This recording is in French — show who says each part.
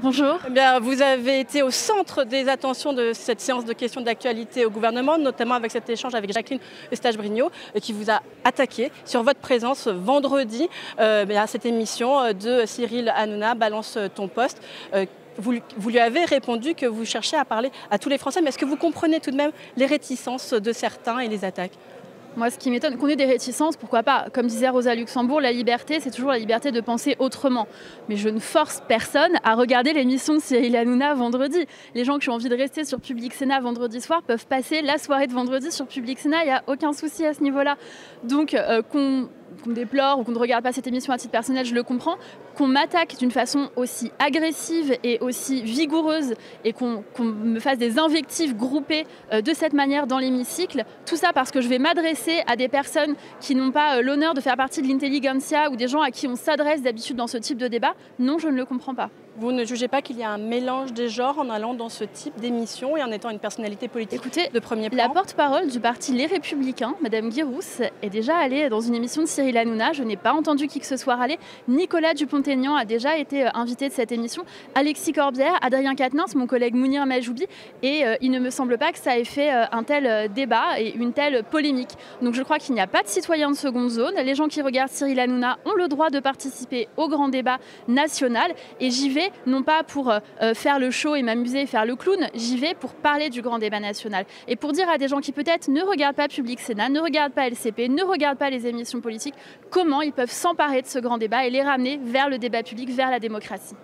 Speaker 1: Bonjour.
Speaker 2: Eh bien, vous avez été au centre des attentions de cette séance de questions d'actualité au gouvernement, notamment avec cet échange avec Jacqueline Eustache-Brinio, qui vous a attaqué sur votre présence vendredi à cette émission de Cyril Hanouna, Balance ton poste. Vous lui avez répondu que vous cherchez à parler à tous les Français, mais est-ce que vous comprenez tout de même les réticences de certains et les attaques ?
Speaker 1: Moi, ce qui m'étonne, qu'on ait des réticences, pourquoi pas. Comme disait Rosa Luxembourg, la liberté, c'est toujours la liberté de penser autrement. Mais je ne force personne à regarder l'émission de Cyril Hanouna vendredi. Les gens qui ont envie de rester sur Public Sénat vendredi soir peuvent passer la soirée de vendredi sur Public Sénat. Il n'y a aucun souci à ce niveau-là. Donc, qu'on déplore ou qu'on ne regarde pas cette émission à titre personnel, je le comprends. Qu'on m'attaque d'une façon aussi agressive et aussi vigoureuse et qu'on me fasse des invectives groupées de cette manière dans l'hémicycle, tout ça parce que je vais m'adresser à des personnes qui n'ont pas l'honneur de faire partie de l'intelligentsia ou des gens à qui on s'adresse d'habitude dans ce type de débat, non, je ne le comprends pas.
Speaker 2: Vous ne jugez pas qu'il y a un mélange des genres en allant dans ce type d'émission et en étant une personnalité politique de premier plan ?
Speaker 1: La porte-parole du parti Les Républicains, Madame Guirousse, est déjà allée dans une émission de Cyril Hanouna. Je n'ai pas entendu qui que ce soit aller. Nicolas Dupont-Aignan a déjà été invité de cette émission. Alexis Corbière, Adrien Quatennens, mon collègue Mounir Majoubi. Et il ne me semble pas que ça ait fait un tel débat et une telle polémique. Donc je crois qu'il n'y a pas de citoyens de seconde zone. Les gens qui regardent Cyril Hanouna ont le droit de participer au grand débat national. Et j'y vais non pas pour faire le show et m'amuser et faire le clown, j'y vais pour parler du grand débat national. Et pour dire à des gens qui peut-être ne regardent pas Public Sénat, ne regardent pas LCP, ne regardent pas les émissions politiques, comment ils peuvent s'emparer de ce grand débat et les ramener vers le débat public, vers la démocratie.